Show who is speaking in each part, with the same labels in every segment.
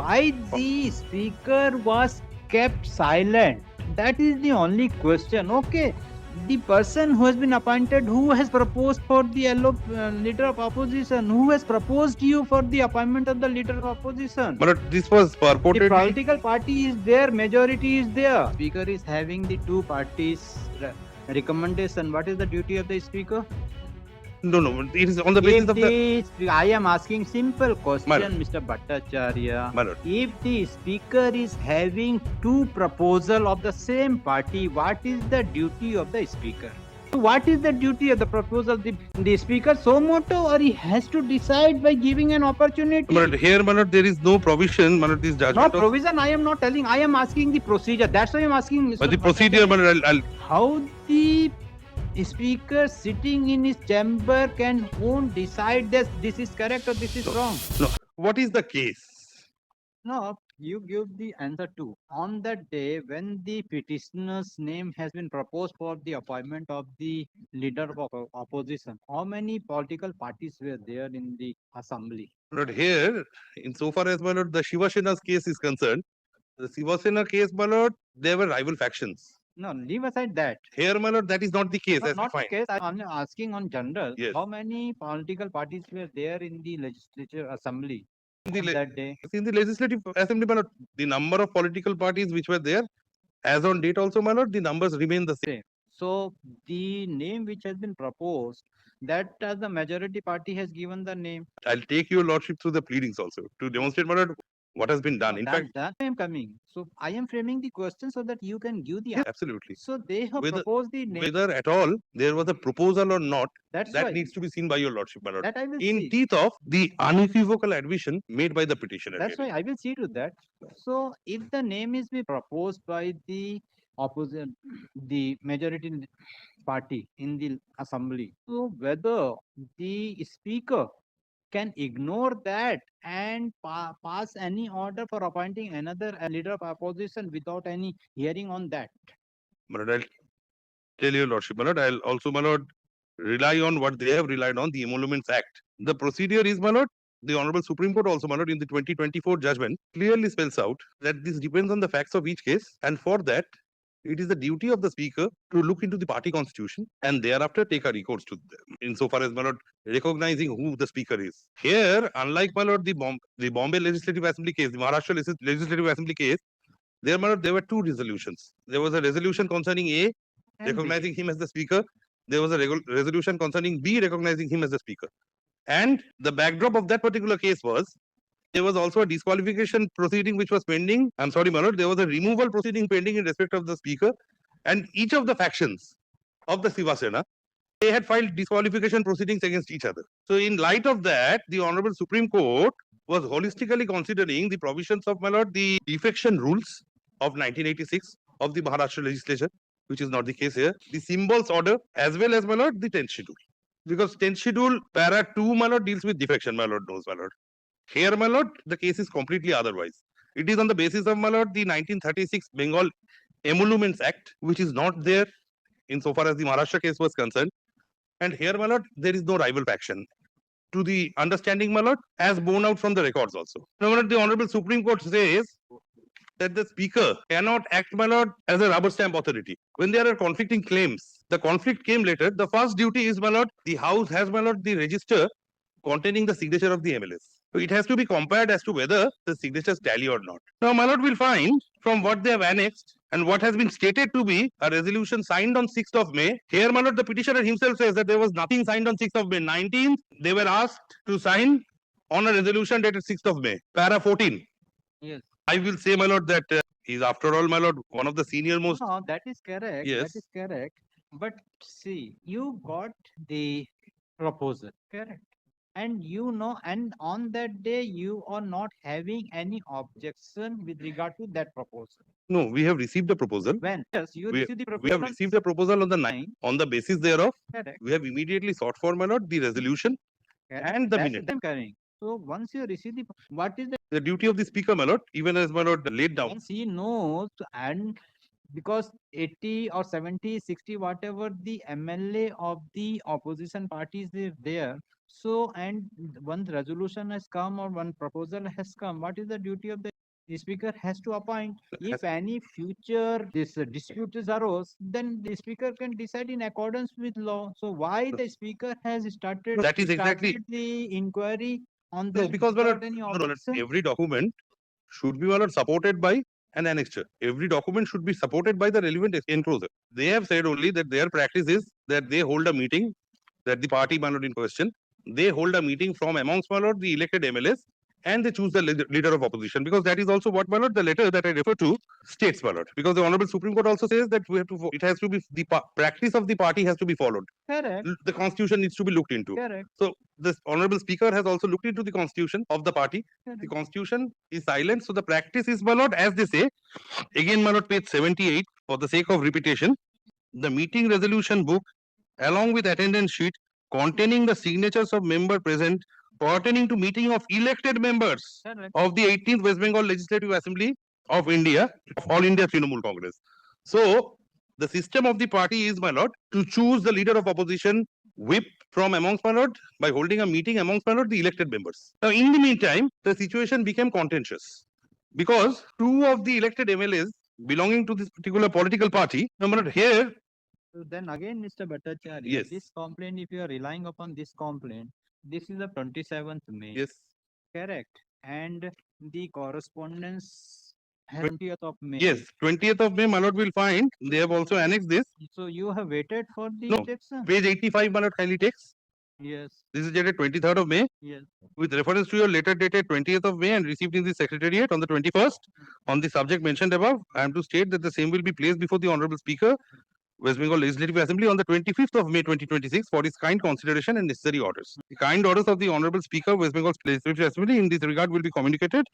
Speaker 1: why the speaker was kept silent? That is the only question. Okay, the person who has been appointed, who has proposed for the leader of opposition, who has proposed you for the appointment of the leader of opposition.
Speaker 2: But this was
Speaker 1: The
Speaker 2: purportedly.
Speaker 1: political party is there, majority is there. Speaker is having the two parties' recommendation. What is the duty of the speaker?
Speaker 2: No, it is on the basis of the.
Speaker 1: I am asking simple question,
Speaker 2: Madam.
Speaker 1: Mr. Bhattacharya.
Speaker 2: My lord.
Speaker 1: If the speaker is having two proposal of the same party, what is the duty of the speaker? What is the duty of the proposal? The speaker so moto, or he has to decide by giving an opportunity?
Speaker 2: But here, my lord, there is no provision, my lord, this
Speaker 1: No
Speaker 2: judgment.
Speaker 1: provision. I am not telling. I am asking the procedure. That's why I am asking.
Speaker 2: But
Speaker 1: Mr.
Speaker 2: the procedure, my lord, I'll.
Speaker 1: How the speaker sitting in his chamber can won't decide this is correct or this is wrong?
Speaker 2: No. What is the case?
Speaker 1: No, you give the answer too. On that day when the petitioner's name has been proposed for the appointment of the leader of opposition, how many political parties were there in the assembly?
Speaker 2: But here, insofar as, my lord, the Shiva Sena's case is concerned, the Shiva Sena case, my lord, there were rival factions.
Speaker 1: No, leave aside that.
Speaker 2: Here, my lord, that is not the case.
Speaker 1: No,
Speaker 2: As we
Speaker 1: not the
Speaker 2: find.
Speaker 1: case. I'm asking on general.
Speaker 2: Yes.
Speaker 1: How many political parties were there in the legislature assembly
Speaker 2: In the,
Speaker 1: that day?
Speaker 2: in the legislative assembly, my lord, the number of political parties which were there, as on date also, my lord, the numbers remain the same.
Speaker 1: So the name which has been proposed, that as the majority party has given the name.
Speaker 2: I'll take your lordship through the pleadings also to demonstrate, my lord, what has been done. In fact,
Speaker 1: that I am coming. So I am framing the question so that you can give the
Speaker 2: yes,
Speaker 1: answer.
Speaker 2: absolutely.
Speaker 1: So they have proposed the name.
Speaker 2: Whether at all there was a proposal or not,
Speaker 1: That's
Speaker 2: that
Speaker 1: why.
Speaker 2: needs to be seen by your lordship, my lord.
Speaker 1: That I will
Speaker 2: In
Speaker 1: see.
Speaker 2: teeth of the unequivocal admission made by the petitioner.
Speaker 1: That's why I will see to that. So if the name is be proposed by the opposite, the majority party in the assembly, so whether the speaker can ignore that and pass any order for appointing another leader of opposition without any hearing on that.
Speaker 2: My lord, I'll tell your lordship, my lord, I'll also, my lord, rely on what they have relied on, the Emoluments Act. The procedure is, my lord, the Honorable Supreme Court also, my lord, in the 2024 judgment, clearly spells out that this depends on the facts of each case, and for that, it is the duty of the speaker to look into the party constitution and thereafter take a recourse to them, insofar as, my lord, recognizing who the speaker is. Here, unlike, my lord, the Bombay Legislative Assembly case, the Maharashtra Legislative Assembly case, there, my lord, there were two resolutions. There was a resolution concerning A, recognizing him as the speaker. There was a resolution concerning B, recognizing him as the speaker. And the backdrop of that particular case was there was also a disqualification proceeding which was pending. I'm sorry, my lord, there was a removal proceeding pending in respect of the speaker. And each of the factions of the Shiva Sena, they had filed disqualification proceedings against each other. So in light of that, the Honorable Supreme Court was holistically considering the provisions of, my lord, the defection rules of 1986 of the Maharashtra legislature, which is not the case here, the symbols order, as well as, my lord, the 10th schedule. Because 10th schedule, para 2, my lord, deals with defection, my lord knows, my lord. Here, my lord, the case is completely otherwise. It is on the basis of, my lord, the 1936 Bengal Emoluments Act, which is not there insofar as the Maharashtra case was concerned. And here, my lord, there is no rival faction. To the understanding, my lord, as borne out from the records also. Now, my lord, the Honorable Supreme Court says that the speaker cannot act, my lord, as a rubber stamp authority. When there are conflicting claims, the conflict came later. The first duty is, my lord, the House has, my lord, the register containing the signature of the MLS. So it has to be compared as to whether the signatures tally or not. Now, my lord will find from what they have annexed and what has been stated to be a resolution signed on 6th of May. Here, my lord, the petitioner himself says that there was nothing signed on 6th of May. 19th, they were asked to sign on a resolution dated 6th of May. Para 14.
Speaker 1: Yes.
Speaker 2: I will say, my lord, that he's after all, my lord, one of the senior most.
Speaker 1: No, that is correct.
Speaker 2: Yes.
Speaker 1: That is correct. But see, you got the proposal, correct? And you know, and on that day, you are not having any objection with regard to that proposal.
Speaker 2: No, we have received the proposal.
Speaker 1: When? Yes, you
Speaker 2: We,
Speaker 1: received the proposal.
Speaker 2: we have received the proposal on the 9th. On the basis thereof,
Speaker 1: Correct.
Speaker 2: we have immediately sought for, my lord, the resolution and the minute.
Speaker 1: That's correct. So once you receive what is
Speaker 2: the duty of the speaker, my lord, even as, my lord, laid down.
Speaker 1: Once he knows and because 80 or 70, 60, whatever the MLA of the opposition parties is there. So, and one resolution has come or one proposal has come, what is the duty of the speaker? Has to appoint. If any future this disputes arose, then the speaker can decide in accordance with law. So why the speaker has started
Speaker 2: That is exactly
Speaker 1: the inquiry on
Speaker 2: no,
Speaker 1: that
Speaker 2: because my lord,
Speaker 1: without any
Speaker 2: no, no,
Speaker 1: objection?
Speaker 2: every document should be my lord, supported by an annexure. Every document should be supported by the relevant enclosure. They have said only that their practice is that they hold a meeting, that the party my lord in question, they hold a meeting from amongst my lord the elected MLAs, and they choose the leader of opposition, because that is also what my lord the letter that I refer to states my lord. Because the Honorable Supreme Court also says that we have to, it has to be the practice of the party has to be followed.
Speaker 1: Correct.
Speaker 2: The constitution needs to be looked into.
Speaker 1: Correct.
Speaker 2: So this Honorable Speaker has also looked into the constitution of the party. The constitution is silent, so the practice is, my lord, as they say, again, my lord, page 78, for the sake of repetition, the meeting resolution book, along with attendance sheet containing the signatures of member present pertaining to meeting of elected members
Speaker 1: Correct.
Speaker 2: of the 18th West Bengal Legislative Assembly of India, of All India Trinamool Congress. So the system of the party is, my lord, to choose the leader of opposition whip from amongst, my lord, by holding a meeting amongst, my lord, the elected members. Now, in the meantime, the situation became contentious because two of the elected MLAs belonging to this particular political party, now, my lord, here.
Speaker 1: So then again, Mr. Bhattacharya,
Speaker 2: Yes.
Speaker 1: this complaint, if you are relying upon this complaint, this is the 27th May.
Speaker 2: Yes.
Speaker 1: Correct. And the correspondence has 20th of May.
Speaker 2: Yes, 20th of May, my lord will find they have also annexed this.
Speaker 1: So you have waited for the
Speaker 2: No,
Speaker 1: election?
Speaker 2: page 85, my lord kindly takes.
Speaker 1: Yes.
Speaker 2: This is dated 23rd of May.
Speaker 1: Yes.
Speaker 2: With reference to your letter dated 20th of May and received in the Secretariat on the 21st, on the subject mentioned above, I am to state that the same will be placed before the Honorable Speaker, West Bengal Legislative Assembly on the 25th of May 2026 for his kind consideration and necessary orders. The kind orders of the Honorable Speaker, West Bengal Legislative Assembly in this regard will be communicated.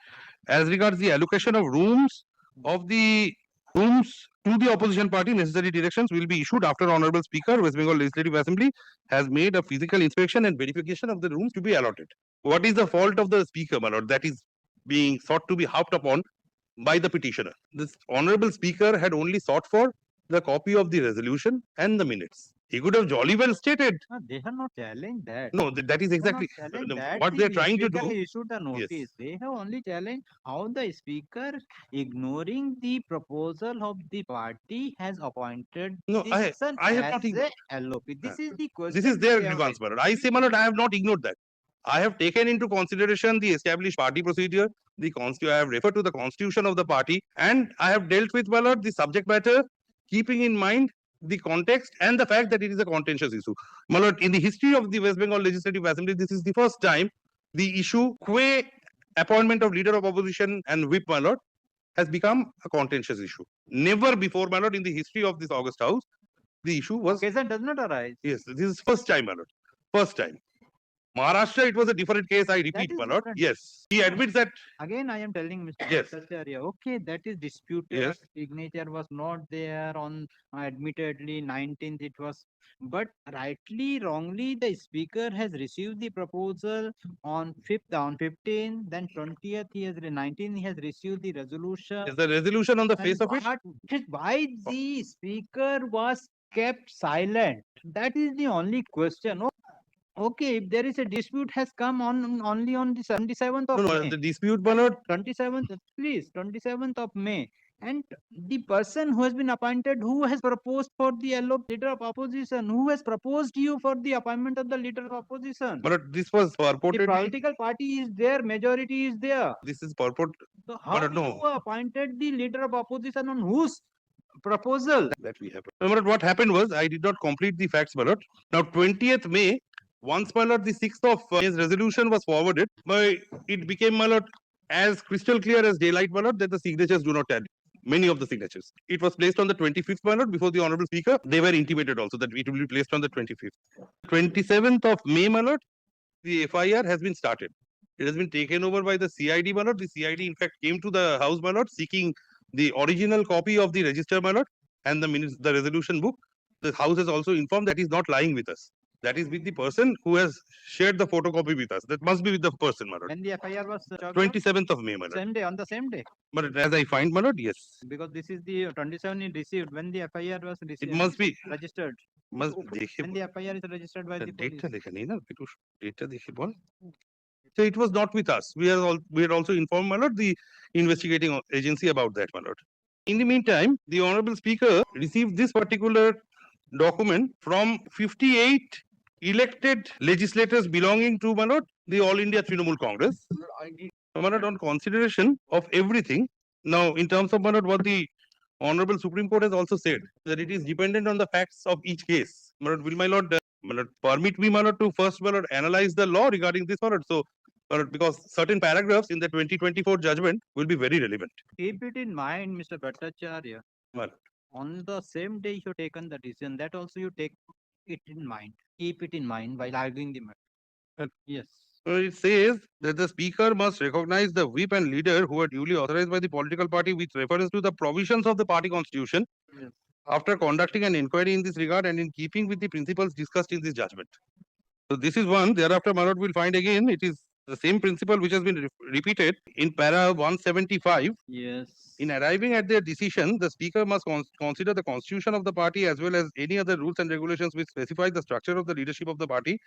Speaker 2: As regards the allocation of rooms to the opposition party, necessary directions will be issued after Honorable Speaker, West Bengal Legislative Assembly has made a physical inspection and verification of the rooms to be allotted. What is the fault of the Speaker, my lord, that is being sought to be harped upon by the petitioner? This Honorable Speaker had only sought for the copy of the resolution and the minutes. He could have jolly well stated.
Speaker 1: They have not challenged that.
Speaker 2: No, that is exactly what they are trying to do.
Speaker 1: Issued the notice.
Speaker 2: Yes.
Speaker 1: They have only challenged how the speaker, ignoring the proposal of the party, has appointed
Speaker 2: No,
Speaker 1: this
Speaker 2: I have not
Speaker 1: as a LOP. This is the question.
Speaker 2: This is their
Speaker 1: they have
Speaker 2: grievance,
Speaker 1: raised.
Speaker 2: my lord. I say, my lord, I have not ignored that. I have taken into consideration the established party procedure, I have referred to the constitution of the party, and I have dealt with, my lord, the subject matter, keeping in mind the context and the fact that it is a contentious issue. My lord, in the history of the West Bengal Legislative Assembly, this is the first time the issue, appointment of leader of opposition and whip, my lord, has become a contentious issue. Never before, my lord, in the history of this August House, the issue was.
Speaker 1: Occasion does not arise.
Speaker 2: Yes, this is first time, my lord. First time. Maharashtra, it was a different case, I repeat, my lord.
Speaker 1: Different.
Speaker 2: Yes. He admits that.
Speaker 1: Again, I am telling Mr.
Speaker 2: Yes.
Speaker 1: Bhattacharya, okay, that is disputed.
Speaker 2: Yes.
Speaker 1: Signature was not there on, admittedly, 19th it was. But rightly, wrongly, the speaker has received the proposal on 5th, on 15th, then 20th, 19th, he has received the resolution.
Speaker 2: Is the resolution on the face of it?
Speaker 1: Why the speaker was kept silent? That is the only question. Okay, if there is a dispute has come on only on the 27th of May.
Speaker 2: The dispute, my lord.
Speaker 1: 27th, please, 27th of May. And the person who has been appointed, who has proposed for the leader of opposition, who has proposed you for the appointment of the leader of opposition?
Speaker 2: But this was purported.
Speaker 1: The political party is there, majority is there.
Speaker 2: This is purport.
Speaker 1: So how you appointed the leader of opposition on whose proposal?
Speaker 2: That we have. Remember what happened was I did not complete the facts, my lord. Now 20th May, once, my lord, the 6th of May's resolution was forwarded, it became, my lord, as crystal clear as daylight, my lord, that the signatures do not tally. Many of the signatures. It was placed on the 25th, my lord, before the Honorable Speaker. They were intimated also that it will be placed on the 25th. 27th of May, my lord, the FIR has been started. It has been taken over by the CID, my lord. The CID, in fact, came to the House, my lord, seeking the original copy of the register, my lord, and the resolution book. The House has also informed that is not lying with us. That is with the person who has shared the photocopy with us. That must be with the person, my lord.
Speaker 1: When the FIR was
Speaker 2: 27th of May, my lord.
Speaker 1: same day, on the same day.
Speaker 2: But as I find, my lord, yes.
Speaker 1: Because this is the 27 it received when the FIR was
Speaker 2: It must be
Speaker 1: registered.
Speaker 2: must
Speaker 1: When the FIR is registered by the police.
Speaker 2: date লেখা নেই না একটু ডেটটা দেখে বল So it was not with us. We had also informed, my lord, the investigating agency about that, my lord. In the meantime, the honorable speaker received this particular document from 58 elected legislators belonging to, my lord, the All India Trinamool Congress. My lord, on consideration of everything. Now, in terms of, my lord, what the Honorable Supreme Court has also said that it is dependent on the facts of each case. My lord, will my lord, permit me, my lord, to first, my lord, analyze the law regarding this, my lord. So, my lord, because certain paragraphs in the 2024 judgment will be very relevant.
Speaker 1: Keep it in mind, Mr. Bhattacharya.
Speaker 2: My lord.
Speaker 1: On the same day you taken the decision, that also you take it in mind. Keep it in mind while arguing the matter. Yes.
Speaker 2: It says that the speaker must recognize the whip and leader who are duly authorized by the political party with reference to the provisions of the party constitution.
Speaker 1: Yes.
Speaker 2: After conducting an inquiry in this regard and in keeping with the principles discussed in this judgment. So this is one. Thereafter, my lord, will find again it is the same principle which has been repeated in para 175.
Speaker 1: Yes.
Speaker 2: In arriving at their decision, the speaker must consider the constitution of the party as well as any other rules and regulations which specify the structure of the leadership of the party.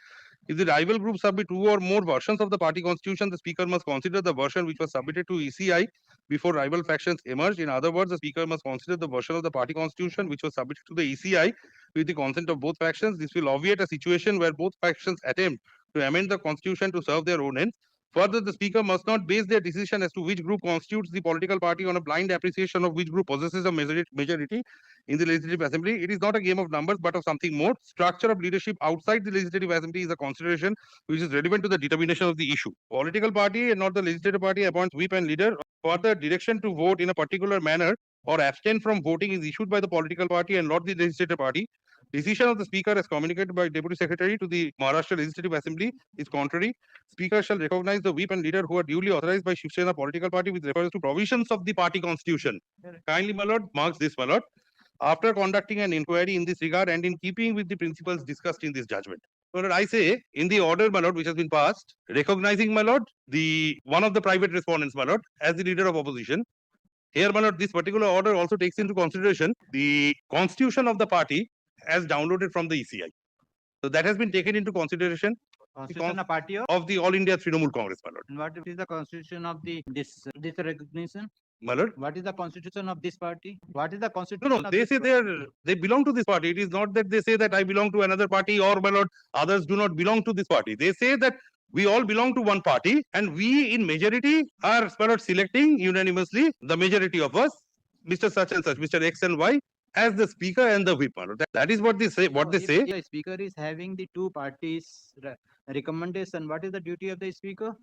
Speaker 2: If the rival group submit two or more versions of the party constitution, the speaker must consider the version which was submitted to ECI before rival factions emerged. In other words, the speaker must consider the version of the party constitution which was submitted to the ECI with the consent of both factions. This will obviate a situation where both factions attempt to amend the constitution to serve their own ends. Further, the speaker must not base their decision as to which group constitutes the political party on a blind appreciation of which group possesses a majority in the Legislative Assembly. It is not a game of numbers, but of something more. Structure of leadership outside the Legislative Assembly is a consideration which is relevant to the determination of the issue. Political party and not the Legislative Party appoints whip and leader. Further, direction to vote in a particular manner or abstain from voting is issued by the political party and not the Legislative Party. Decision of the Speaker as communicated by Deputy Secretary to the Maharashtra Legislative Assembly is contrary. Speaker shall recognize the whip and leader who are duly authorized by Shiv Sena political party with reference to provisions of the party constitution. Kindly, my lord, marks this, my lord. After conducting an inquiry in this regard and in keeping with the principles discussed in this judgment. So I say, in the order, my lord, which has been passed, recognizing, my lord, the one of the private respondents, my lord, as the leader of opposition. Here, my lord, this particular order also takes into consideration the constitution of the party as downloaded from the ECI. So that has been taken into consideration.
Speaker 1: Constitution of party
Speaker 2: of the All India Trinamool Congress, my lord.
Speaker 1: And what is the constitution of this recognition?
Speaker 2: My lord.
Speaker 1: What is the constitution of this party? What is the constitution?
Speaker 2: No, they say they belong to this party. It is not that they say that I belong to another party or, my lord, others do not belong to this party. They say that we all belong to one party and we in majority are, my lord, selecting unanimously the majority of us, Mr. Such and such, Mr. X and Y, as the speaker and the whip. That is what they say. What they say.
Speaker 1: The speaker is having the two parties recommendation. What is the duty of the speaker?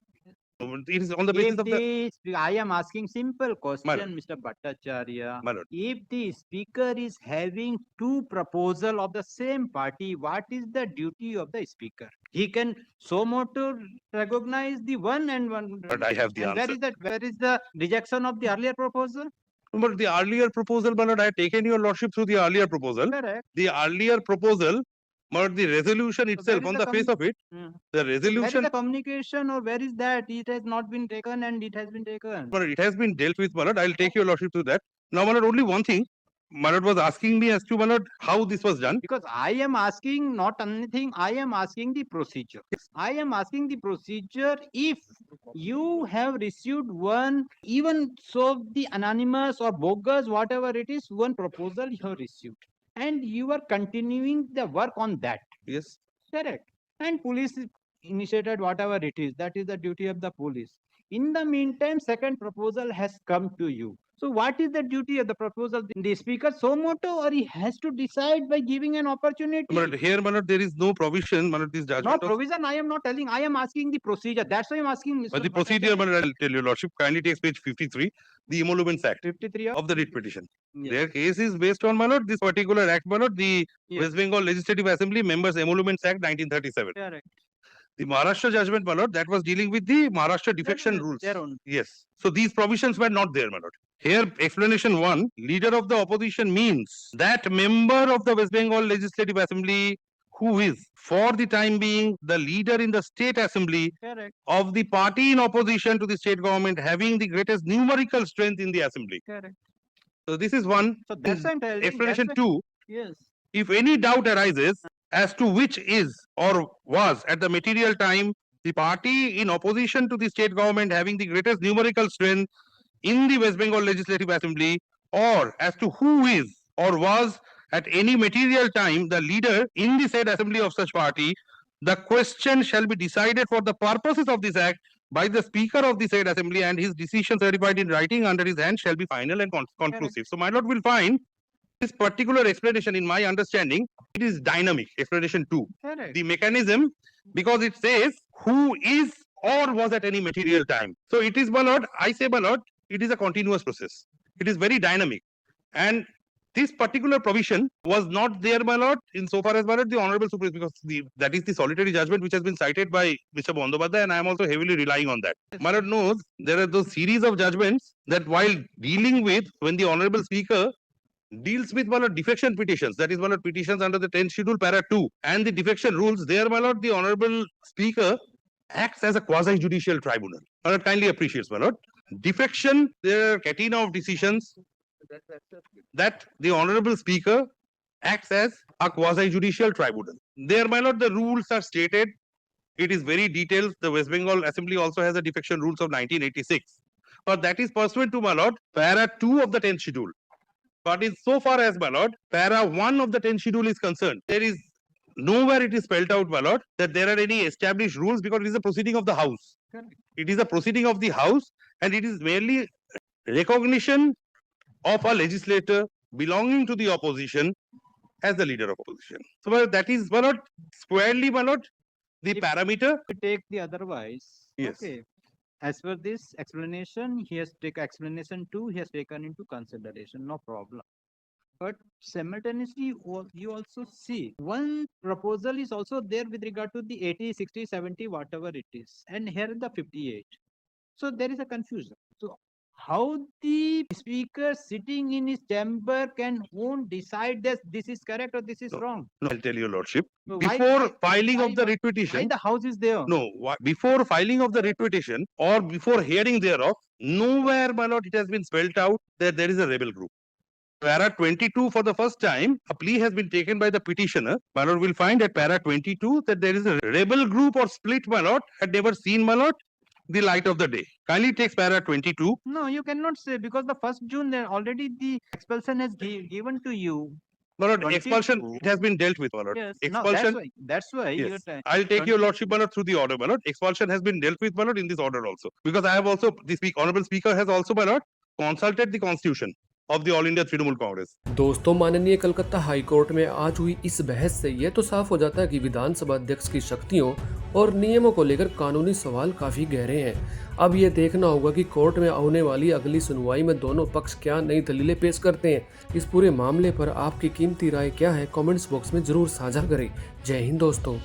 Speaker 2: It is on the basis of the.
Speaker 1: I am asking simple question, Mr. Bhattacharya. If the speaker is having two proposal of the same party, what is the duty of the speaker? He can so moto recognize the one and one.
Speaker 2: But I have the answer.
Speaker 1: Where is the rejection of the earlier proposal?
Speaker 2: But the earlier proposal, my lord, I have taken your lordship through the earlier proposal.
Speaker 1: Correct.
Speaker 2: The earlier proposal, but the resolution itself, on the face of it, the resolution. Where is the
Speaker 1: communication or where is that? It has not been taken and it has been taken.
Speaker 2: But it has been dealt with, my lord. I'll take your lordship to that. Now, my lord, only one thing. My lord was asking me as to, my lord, how this was done.
Speaker 1: Because I am asking not anything, I am asking the procedure. I am asking the procedure if you have received one, even so the anonymous or bogus, whatever it is, one proposal you have received. And you are continuing the work on that.
Speaker 2: Yes.
Speaker 1: Correct. And police initiated whatever it is. That is the duty of the police. In the meantime, second proposal has come to you. So what is the duty of the proposal? The speaker so moto or he has to decide by giving an opportunity?
Speaker 2: But here, Manoj, there is no provision, Manoj, this judgment.
Speaker 1: No provision, I am not telling. I am asking the procedure. That's why I am asking. Mr.
Speaker 2: But the procedure, Manoj, I'll tell your lordship, kindly takes page 53, the Emoluments Act
Speaker 1: 53
Speaker 2: of the writ petition.
Speaker 1: Yes.
Speaker 2: Their case is based on, Manoj, this particular act, Manoj, the West Bengal Legislative Assembly Members Emoluments Act 1937.
Speaker 1: Correct.
Speaker 2: The Maharashtra judgment, my lord, that was dealing with the Maharashtra defection rules.
Speaker 1: Their own.
Speaker 2: Yes. So these provisions were not there, my lord. Here, explanation one, leader of the opposition means that member of the West Bengal Legislative Assembly who is for the time being the leader in the state assembly
Speaker 1: Correct.
Speaker 2: of the party in opposition to the state government having the greatest numerical strength in the assembly.
Speaker 1: Correct.
Speaker 2: So this is one.
Speaker 1: So that's why I'm telling.
Speaker 2: Explanation
Speaker 1: That's why,
Speaker 2: 2,
Speaker 1: yes.
Speaker 2: if any doubt arises as to which is or was at the material time the party in opposition to the state government having the greatest numerical strength in the West Bengal Legislative Assembly, or as to who is or was at any material time the leader in the said assembly of such party, the question shall be decided for the purposes of this act by the speaker of the said assembly, and his decision certified in writing under his hand shall be final and conclusive. So my lord will find this particular explanation, in my understanding, it is dynamic. Explanation 2.
Speaker 1: Correct.
Speaker 2: The mechanism, because it says who is or was at any material time. So it is, my lord, I say, my lord, it is a continuous process. It is very dynamic. And this particular provision was not there, my lord, insofar as, my lord, the Honorable Supreme, because that is the solitary judgment which has been cited by Mr. Bandyopadhyay, and I am also heavily relying on that. My lord knows there are those series of judgments that while dealing with, when the Honorable Speaker deals with, my lord, defection petitions, that is, my lord, petitions under the 10th schedule para 2 and the defection rules, there, my lord, the Honorable Speaker acts as a quasi-judicial tribunal. My lord kindly appreciates, my lord. Defection, there are catena of decisions that the Honorable Speaker acts as a quasi-judicial tribunal. There, my lord, the rules are stated. It is very detailed. The West Bengal Assembly also has a defection rules of 1986. But that is pursuant to, my lord, para 2 of the 10th schedule. But in so far as, my lord, para 1 of the 10th schedule is concerned, there is nowhere it is spelled out, my lord, that there are any established rules, because it is a proceeding of the House.
Speaker 1: Correct.
Speaker 2: It is a proceeding of the House, and it is merely recognition of a legislator belonging to the opposition as the leader of opposition. So, my lord, that is, my lord, squarely, my lord, the
Speaker 1: If-
Speaker 2: parameter.
Speaker 1: To take the otherwise.
Speaker 2: Yes.
Speaker 1: Okay. As per this explanation, he has taken explanation 2, he has taken into consideration, no problem. But simultaneously, you also see one proposal is also there with regard to the 80, 60, 70, whatever it is, and here the 58. So there is a confusion. So how the speaker sitting in his chamber can won't decide that this is correct or this is wrong?
Speaker 2: No, I'll tell you, Lordship.
Speaker 1: So
Speaker 2: Before filing of the writ
Speaker 1: why
Speaker 2: petition,
Speaker 1: the house is there?
Speaker 2: no, before filing of the writ petition or before hearing thereof, nowhere, my lord, it has been spelled out that there is a rebel group. Para 22, for the first time, a plea has been taken by the petitioner. My lord will find at para 22 that there is a rebel group or split, my lord, had never seen, my lord, the light of the day. Kindly takes para 22.
Speaker 1: No, you cannot say, because the 1st June there already the expulsion has given to you.
Speaker 2: My lord,
Speaker 1: 22.
Speaker 2: expulsion, it has been dealt with, my lord.
Speaker 1: Yes,
Speaker 2: Expulsion.
Speaker 1: that's why
Speaker 2: Yes.
Speaker 1: you're
Speaker 2: I'll take your
Speaker 1: 20
Speaker 2: lordship, my lord, through the order, my lord. Expulsion has been dealt with, my lord, in this order also. Because I have also, the Honorable Speaker has also, my lord, consulted the Constitution of the All India Trinamool Congress.
Speaker 3: दोस्तों, माननीय Calcutta high court में आज हुई इस बहस से यह तो साफ हो जाता है कि विधानसभा अध्यक्ष की शक्तियों और नियमों को लेकर कानूनी सवाल काफी गहरे हैं। अब ये देखना होगा कि कोर्ट में होने वाली अगली सुनवाई में दोनों पक्ष क्या नई दलीलें पेश करते हैं। इस पूरे मामले पर आपकी कीमती राय क्या है, कमेंट्स बॉक्स में जरूर साझा करें। जय हिंद दोस्तों।